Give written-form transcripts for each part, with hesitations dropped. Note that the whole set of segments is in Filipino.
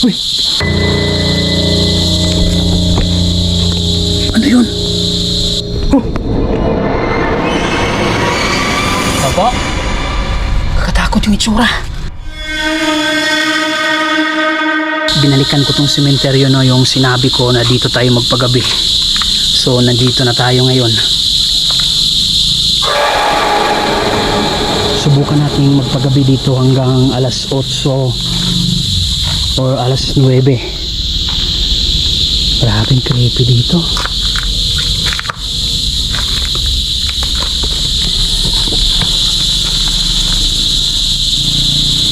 Uy! Ano yun? Oh! Opo? Kakatakot yung itsura. Binalikan ko tong sementeryo, no, yung sinabi ko na dito tayo magpagabi. So nandito na tayo ngayon. Subukan natin magpagabi dito hanggang alas 8 or alas 9. Maraming creepy dito.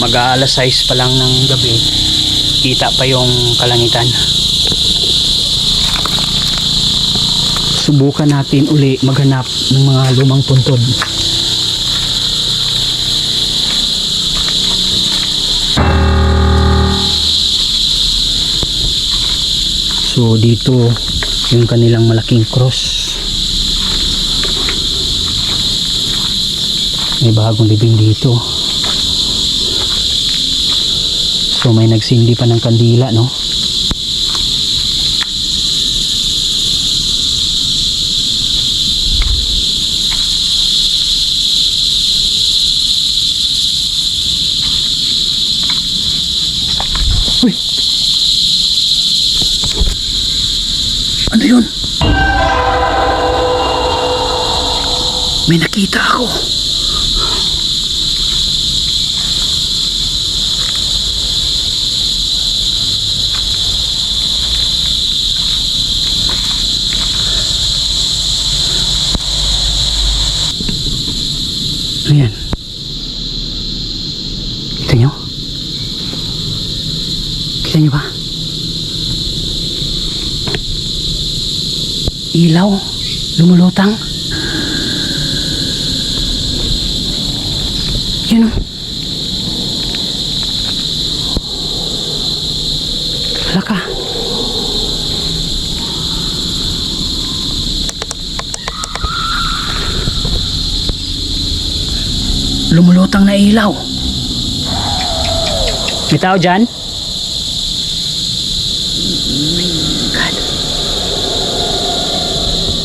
Mag-aalas 6 pa lang ng gabi, kita pa yung kalangitan. Subukan natin uli maghanap ng mga lumang puntod. So dito yung kanilang malaking cross. May bagong libing dito. So may nagsindi pa ng kandila, no? Uy! Ano yun? May nakita ako. Ayan. Kita nyo? Kita nyo ba? Ilaw. Lumulutang. Yun o. Wala ka. Lumulutang na ilaw. May tao dyan? God.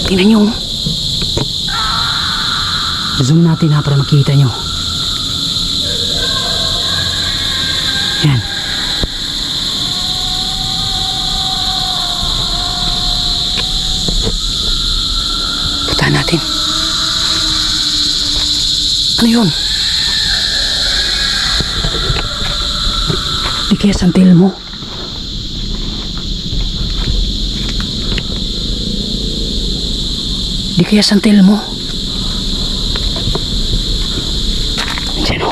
Tingnan nyo. Zoom natin ha para makita nyo. Yan. Puntahan natin. Ano yun? Di kaya santil mo? Di kaya santil mo? Diyan o.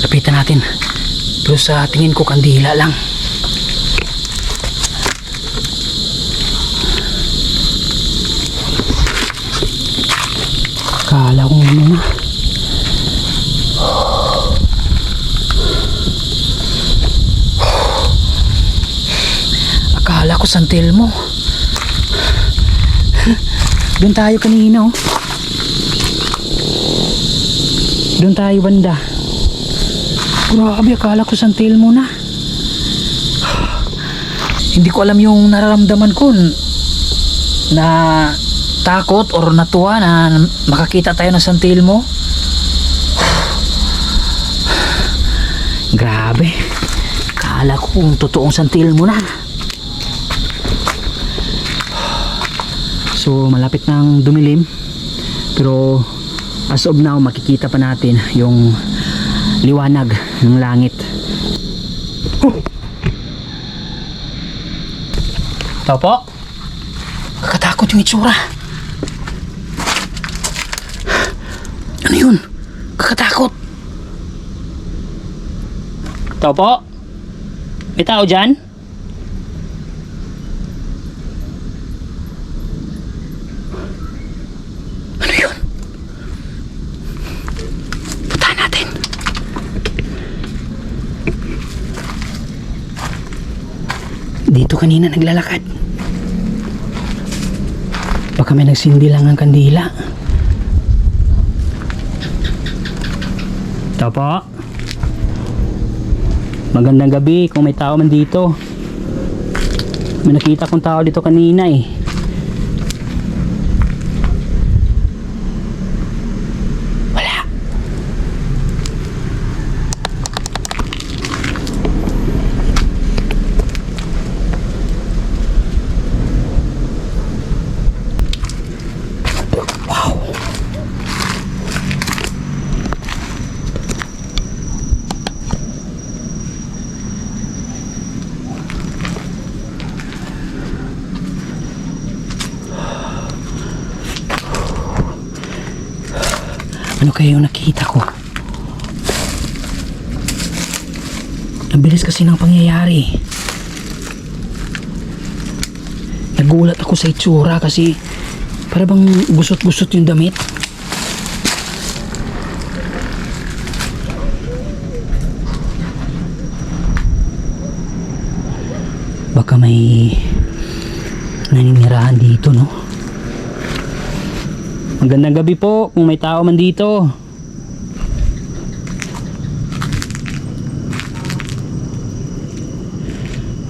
Lapitan natin. Pero sa tingin ko kandila lang. Akala kong ano na. Akala ko santil mo. Doon tayo kanina, oh. Doon tayo banda. Grabe, akala ko santil mo na. Hindi ko alam yung nararamdaman ko na takot or natuwa na makakita tayo ng santil mo. Grabe, akala ko kung totoong santil mo na. So malapit nang dumilim, pero as of now makikita pa natin yung liwanag ng langit. Tao po, kakatakot yung itsura. Ano yun? Kakatakot. Tao po, may tao dyan? Ano yun? Puntahan natin. dito kanina naglalakad. Baka may nagsindi lang ng kandila. Ito po. Magandang gabi kung may tao man dito. May nakita kong tao dito kanina eh. Wala. Wow. Ano kaya yung nakita ko? Ang bilis kasi ng pangyayari. Nagulat ako sa itsura kasi para bang gusot-gusot yung damit. Baka may naninirahan dito, no? Magandang gabi po kung may tao man dito.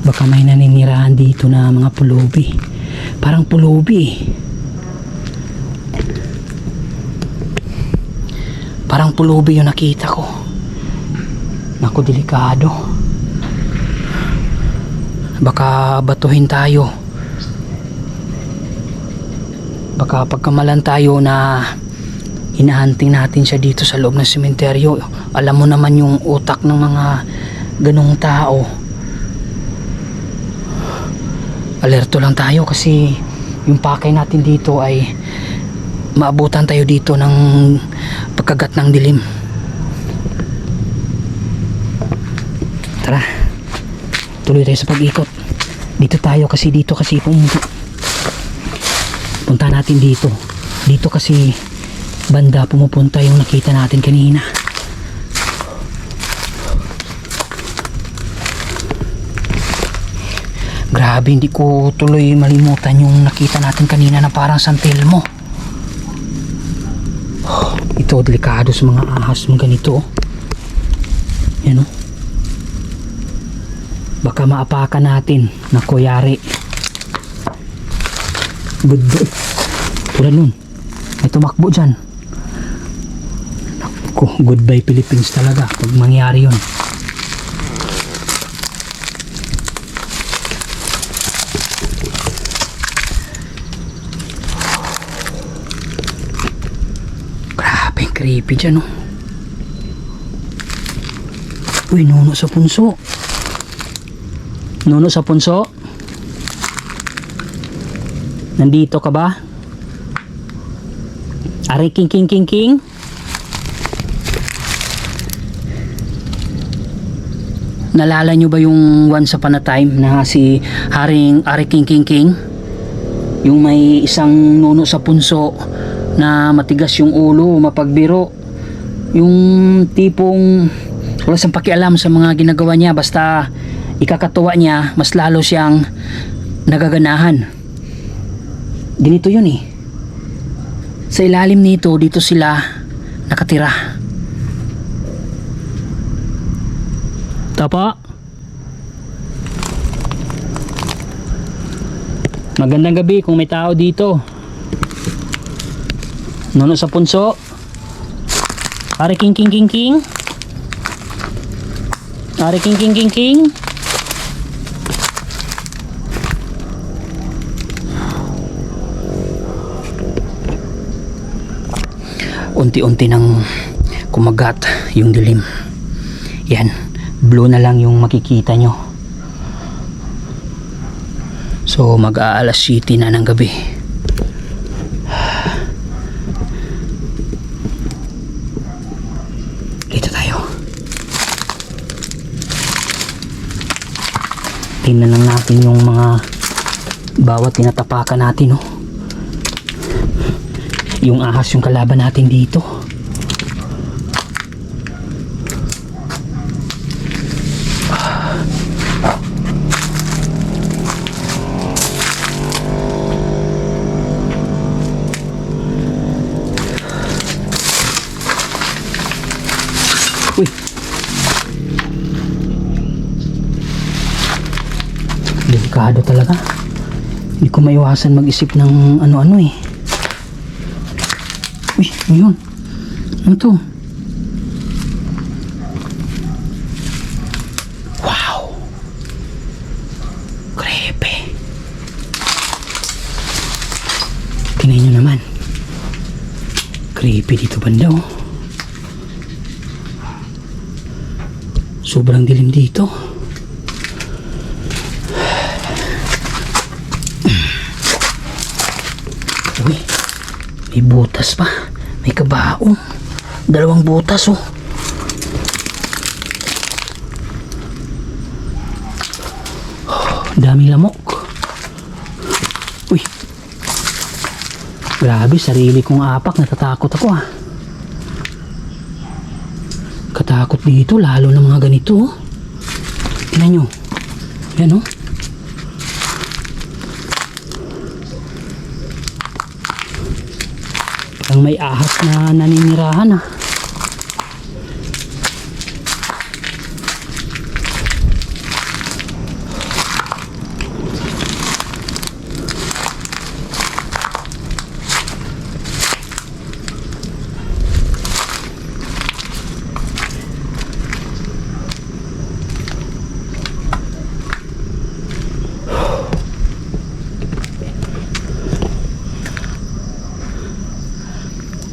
Baka may naninirahan dito na mga pulubi. Parang pulubi. Parang pulubi yung nakita ko. Naku, delikado. Baka batuhin tayo. Baka pagkamalan tayo na hinahunting natin siya dito sa loob ng sementeryo. Alam mo naman yung utak ng mga ganong tao. Alerto lang tayo kasi yung pakay natin dito ay maabutan tayo dito ng pagkagat ng dilim. Tara, tuloy tayo sa pag-ikot. Dito kasi punta natin dito. Dito kasi banda pumupunta yung nakita natin kanina. Grabe, hindi ko tuloy malimutan yung nakita natin kanina na parang San Telmo. Ito, delikado sa mga ahas ng ganito. Yan o. Baka maapakan natin na kuyari. Good boy. Tulad nun. May tumakbo dyan. Naku, goodbye Philippines talaga pag mangyari yun. Grabe, creepy dyan, oh. Uy, nuno sa punso. Nuno sa punso. Nandito ka ba? Ari king king king king. Nalala nyo ba yung once upon a time na si Haring Ari King King King? Yung may isang nuno sa punso na matigas yung ulo, mapagbiro. Yung tipong wala siyang pakialam sa mga ginagawa niya, basta ikakatuwa niya, mas lalo siyang nagaganahan. Ganito yun eh. Sa ilalim nito, dito sila nakatira. Tapa. Magandang gabi kung may tao dito. Nuno sa punso. Ari king king king king. Ari king king king king. Unti-unti nang kumagat yung dilim. Yan, blue na lang yung makikita nyo. So mag-aalas 7 na ng gabi. Dito tayo. Tingnan lang natin yung mga bawat tinatapakan natin, no? Yung ahas yung kalaban natin dito. Uy. Delikado talaga. Hindi ko maiwasan mag-isip ng ano-ano eh. Uy, ano yun? Ano to? Wow! Grabe! Tingnan nyo naman. Creepy dito banda oh. Sobrang dilim dito. Uy, may butas pa. May kabaong. 2 butas oh. Daming lamok. Uy. Grabe, sarili kong apak. Natatakot ako ah. Katakot dito, lalo ng mga ganito oh. Tingnan nyo. Yan oh. Parang may ahas na naninirahan ah.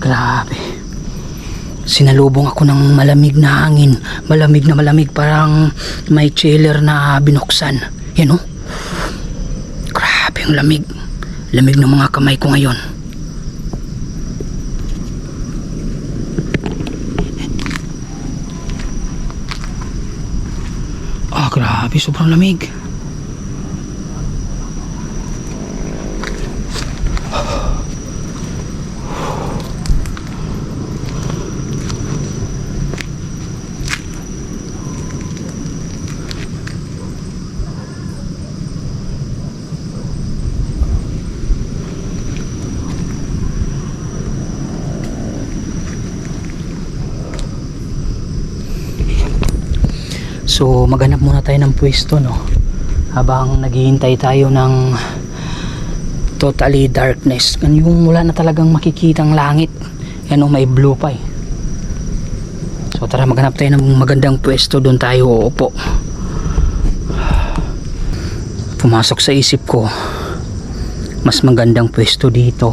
Grabe. Sinalubong ako ng malamig na hangin. Malamig na malamig. Parang may chiller na binuksan. Yan oh. Grabe yung lamig. Lamig ng mga kamay ko ngayon. Ah, grabe. Sobrang lamig. So maghanap muna tayo ng pwesto no, habang naghihintay tayo ng totally darkness, yung wala na talagang makikitang langit. Yan o, may blue pa eh. So tara, maghanap tayo ng magandang pwesto, doon tayo uupo. Pumasok sa isip ko, mas magandang pwesto dito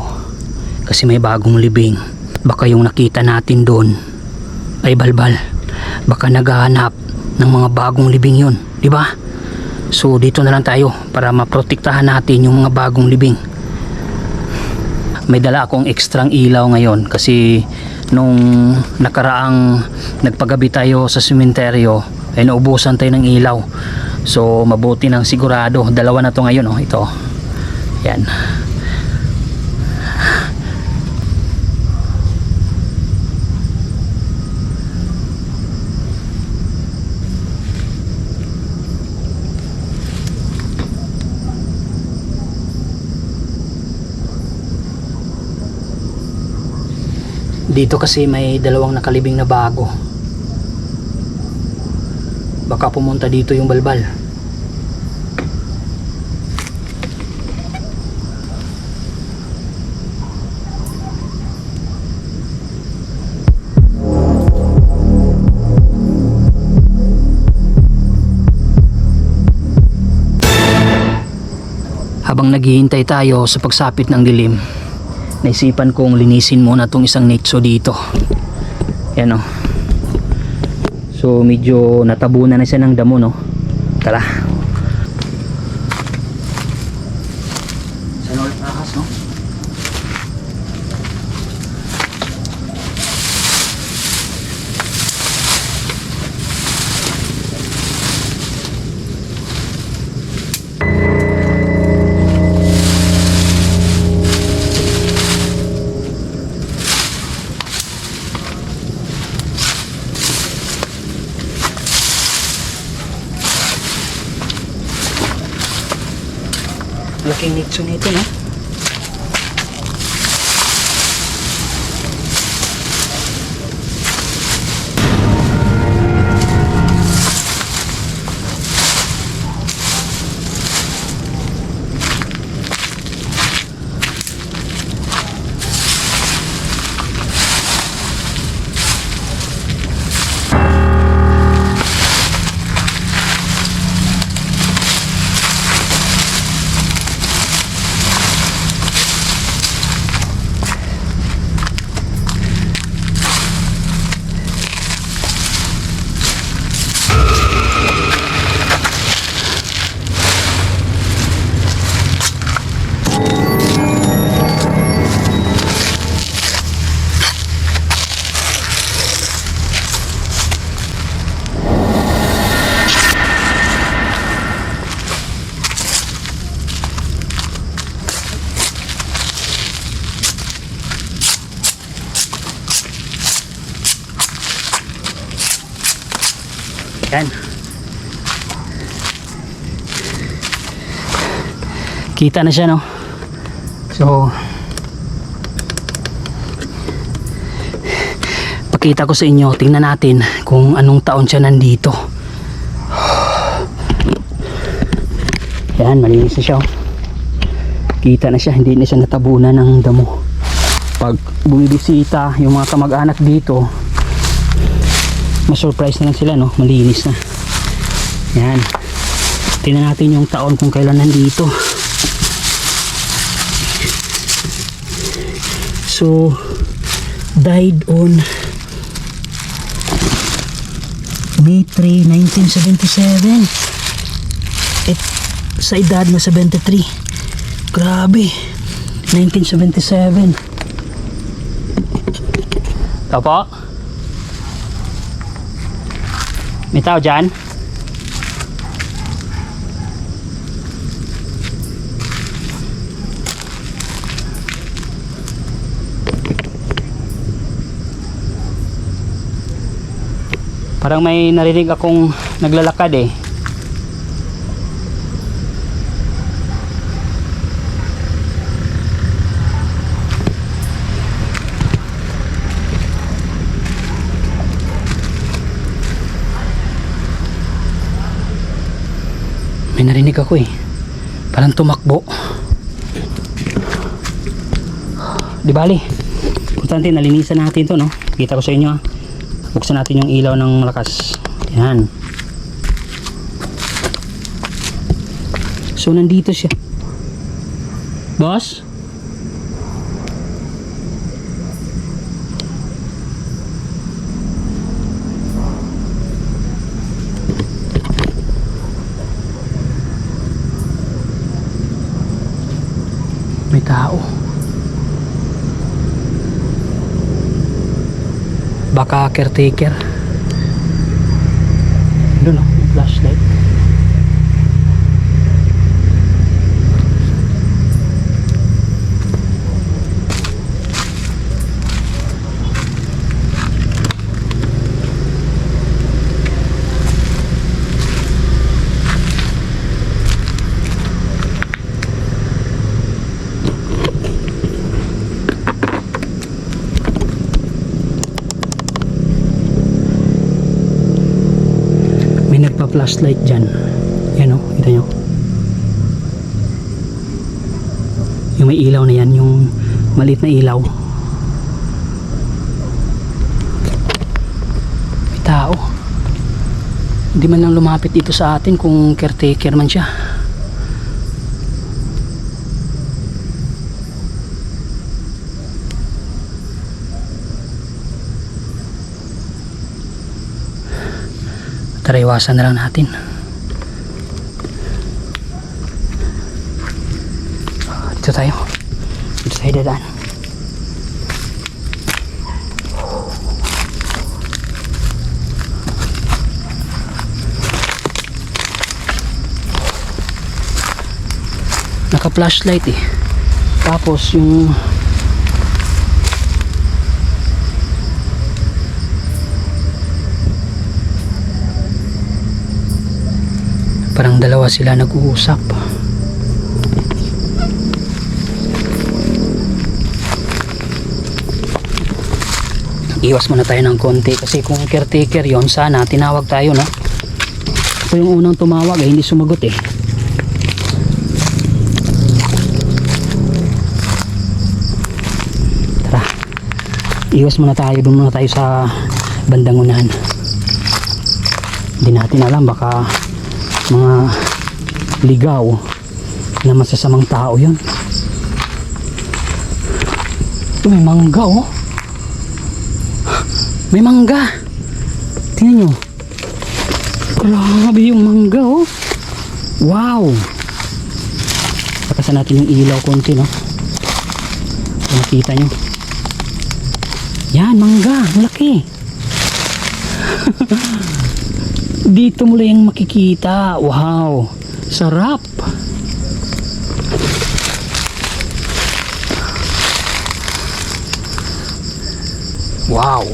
kasi may bagong libing. Baka yung nakita natin doon ay balbal, baka naghahanap ng mga bagong libing yun, di ba? So dito na lang tayo para maprotektahan natin yung mga bagong libing. May dala akong ekstrang ilaw ngayon kasi nung nakaraang nagpagabi tayo sa sementeryo ay naubusan tayo ng ilaw. So mabuti nang sigurado, 2 na to ngayon oh, ito. Yan. Dito kasi may 2 nakalibing na bago. Baka pumunta dito yung balbal. Habang naghihintay tayo sa pagsapit ng dilim, naisipan kong linisin muna tong isang nicho dito. Yan o. So medyo natabunan na siya ng damo no. Tara. Sana ulit ahas no. Laking nicho nito no. Yan. Kita na siya, no? So, pakita ko sa inyo. Tingnan natin kung anong taon siya nandito. Yan, malinis na siya, oh. Kita na siya, hindi na siya natabunan ng damo. Pag bumibisita yung mga kamag-anak dito, ma-surprise na lang sila, no? Malinis na. Yan. Tingnan natin yung taon kung kailan nandito. So, died on May 3, 1977. Sa edad na 73. Grabe. 1977. Ito po. May tao dyan? Parang may narinig akong naglalakad eh. May narinig ako eh. Parang tumakbo. Di bali. Importante nalinisan natin to, no? Kita ko sa inyo, ah. Buksan natin yung ilaw ng malakas. Yan. So nandito siya. Boss? May tao. Baka caretaker. Doon, no? May flashlight. Flashlight dyan. Yan, o, kita nyo. Yung may ilaw na yan, yung maliit na ilaw. May tao. Hindi man lang lumapit dito sa atin kung caretaker man siya. Tara, iwasan na lang natin. Dito tayo. Dito tayo dadaan. Naka flashlight eh. Tapos yung parang dalawa sila nag-uusap. Iwas muna tayo ng konti kasi kung caretaker yon, sana tinawag tayo, no? Ako yung unang tumawag eh, hindi sumagot eh. Tara, iwas muna tayo, doon muna tayo sa bandang unahan. Hindi natin alam, baka mga ligaw na masasamang tao yun. Ito, may mangga, oh. May mangga. Tingnan nyo. Grabe yung mangga, oh. Wow. Pakasan natin yung ilaw konti, no? Nakita nyo. Yan, mangga. Malaki. Dito mo lang makikita. Wow, sarap. Wow.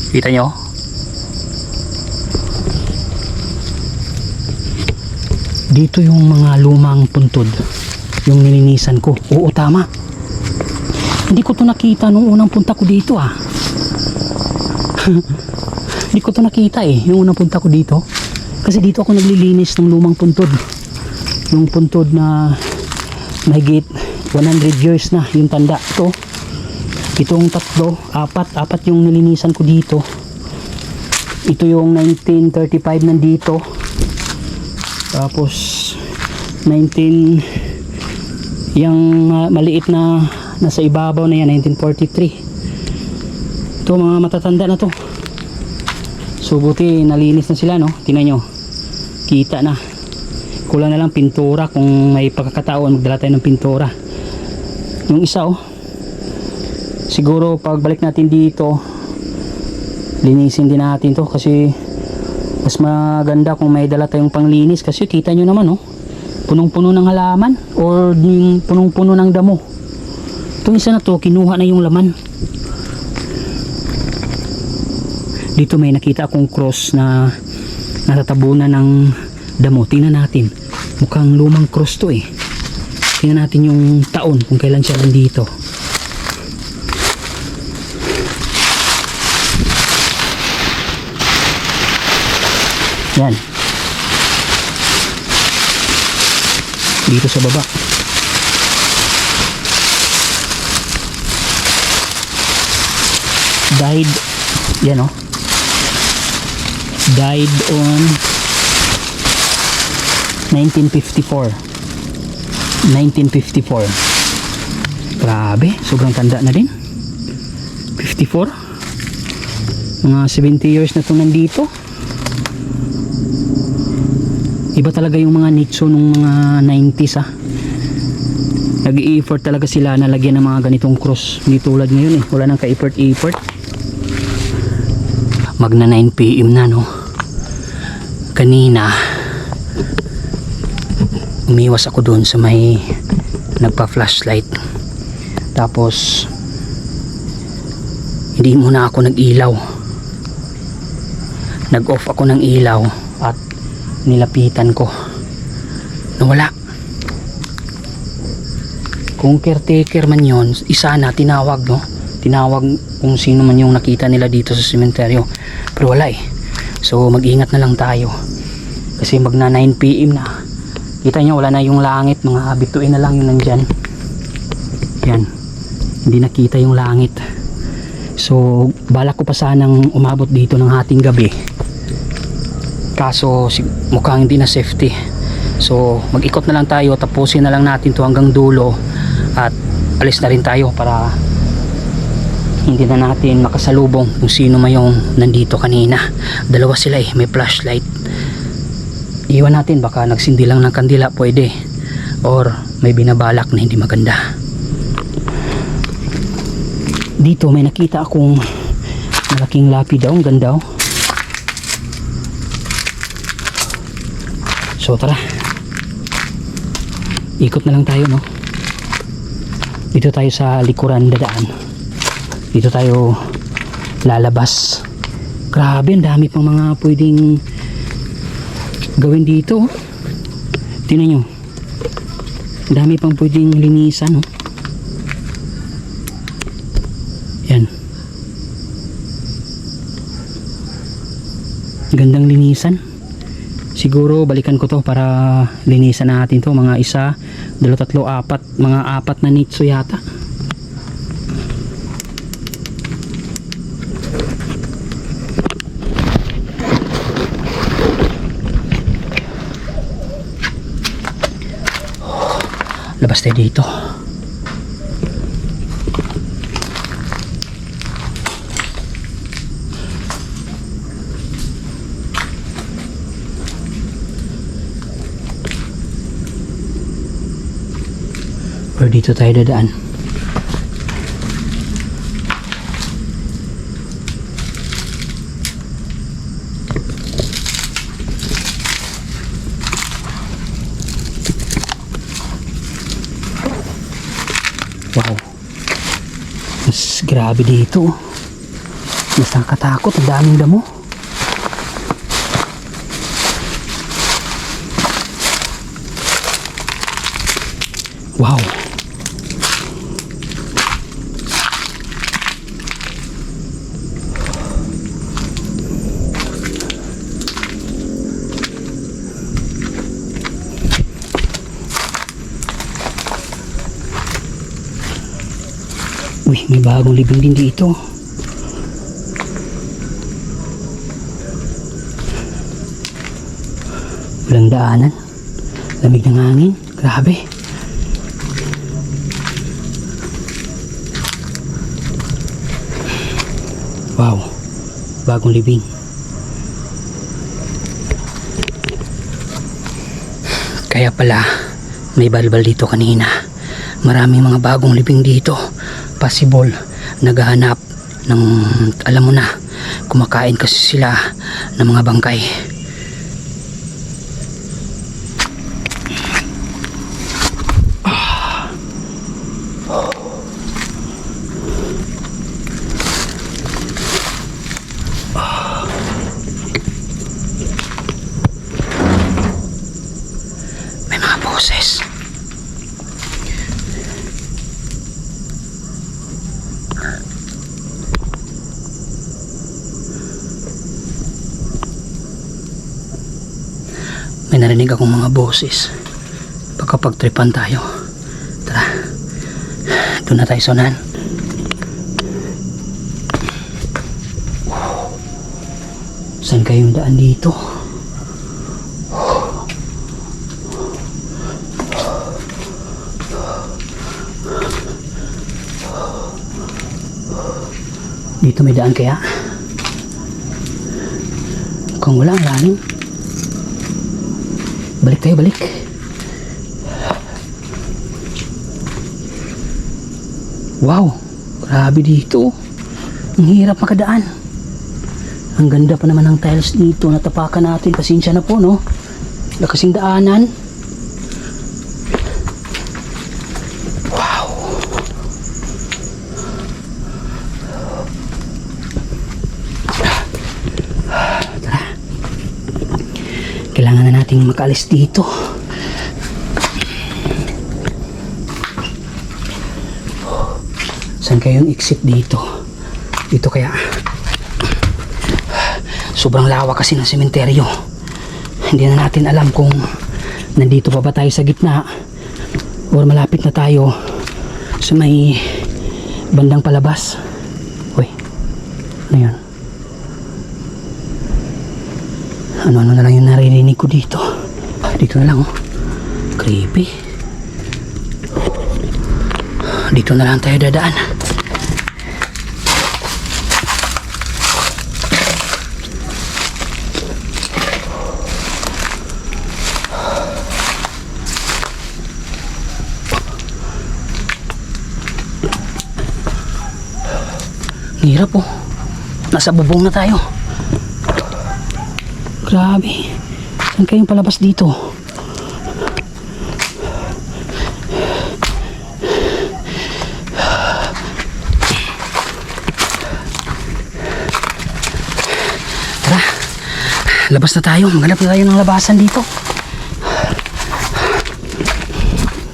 Kita nyo? Dito yung mga lumang puntod, yung nilinisan ko. Oo, tama. Hindi ko to nakita nung unang punta ko dito ah. Hindi ko to nakita eh, yung unang punta ko dito. Kasi dito ako naglilinis ng lumang puntod. Yung puntod na mahigit 100 years na yung tanda. Itong tatlo, apat yung nilinisan ko dito. Ito yung 1935 nandito. Tapos 19 yung maliit na nasa ibabaw na yan 1943. Ito mga matatanda na to. So buti nalinis na sila, no? Tingnan nyo, kita na. Kulang na lang pintura. Kung may pagkakataon magdala tayo ng pintura. Yung isa siguro pagbalik natin dito linisin din natin to, kasi mas maganda kung may dala tayong panglinis. Kasi kita nyo naman, punong-puno ng halaman or punong-puno ng damo. Itong isa na to kinuha na yung laman. Dito may nakita akong cross na natatabunan ng damo. Tingnan natin, mukhang lumang cross to eh. Tingnan natin yung taon kung kailan siya nandito. Yan, dito sa baba. Died, yan died on 1954. Grabe, sobrang tanda na din. 54, mga 70 years na itong nandito. Iba talaga yung mga nicho nung mga 90s nag-i-effort talaga sila na lagyan ng mga ganitong cross. Hindi tulad ngayon wala nang ka-effort. Magna 9 PM na, no? Kanina umiwas ako doon sa may nagpa-flashlight. Tapos hindi muna ako nag-ilaw. Nag-off ako ng ilaw at nilapitan ko. Nawala. Kung caretaker man yon, isa na tinawag, no? Tinawag kung sino man yung nakita nila dito sa sementeryo. Pero wala So mag-ingat na lang tayo. Kasi magna 9 PM na. Kita nyo, wala na yung langit. Mga bituin na lang yung nandyan. Yan. Hindi nakita yung langit. So balak ko pa sanang umabot dito ng hating gabi. Kaso mukhang hindi na safety. So mag-ikot na lang tayo. Tapusin na lang natin to hanggang dulo. At alis na rin tayo para hindi na natin makasalubong kung sino man yung nandito kanina. Dalawa sila may flashlight. Iwan natin, baka nagsindi lang ng kandila, pwede. Or may binabalak na hindi maganda. Dito may nakita akong malaking lapida. Ang ganda. So tara, ikot na lang tayo, no? Dito tayo sa likuran dadaan. Dito tayo lalabas. Grabe, ang dami pang mga pwedeng gawin dito. Tingnan nyo, ang dami pang pwedeng linisan, Yan, gandang linisan. Siguro balikan ko to para linisan natin to. Mga 1, 2, 3, 4, mga 4 na nitso yata. Labas tayo dito. Or dito tayo dadaan. Wow, mas grabe dito. Mas nakakatakot, ang daming damo. Wow. Uy, may bagong libing din dito. Walang daanan. Lamig ng hangin. Grabe. Wow. Bagong libing. Kaya pala, may balbal dito kanina. Maraming mga bagong libing dito. Possible, naghahanap ng, alam mo na, kumakain kasi sila ng mga bangkay. May mga boses. May narinig akong mga boses. Pagkapagtripan tayo. Tara. Doon na tayo sonan. Saan kayong daan dito? Dito may daan kaya? Kung wala, lalim. Balik tayo, balik. Wow, grabe dito. Ang hirap makadaan. Ang ganda pa naman ng tiles dito. Natapakan natin. Pasensya na po, no? Wala kasing daanan. Wow. Tara. Kailangan na nating makaalis dito. Saan kayong exit dito? Dito kaya? Sobrang lawak kasi ng sementeryo. Hindi na natin alam kung nandito pa ba tayo sa gitna or malapit na tayo sa may bandang palabas. Uy, ano yun? Ano-ano na lang yung naririnig ko dito. Dito na lang, oh. Creepy. Dito na lang tayo dadaan. Ang hirap, oh. Nasa bubong na tayo. Grabe. Saan kayong palabas dito? Tara. Labas na tayo. Maghanap na tayo ng labasan dito.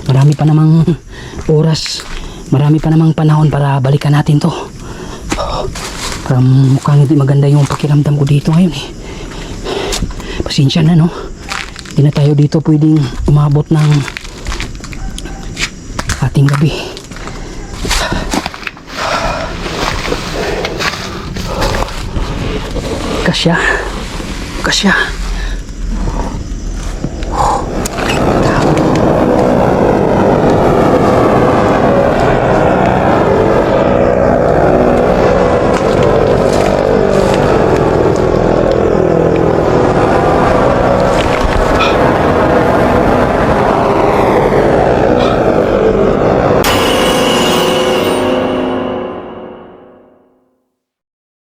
Marami pa namang oras. Marami pa namang panahon para balikan natin to. Parang mukhang hindi maganda yung pakiramdam ko dito ngayon eh. Pasensya na, no? Hindi na tayo dito pwedeng umabot ng ating gabi. Kasya. Kasya.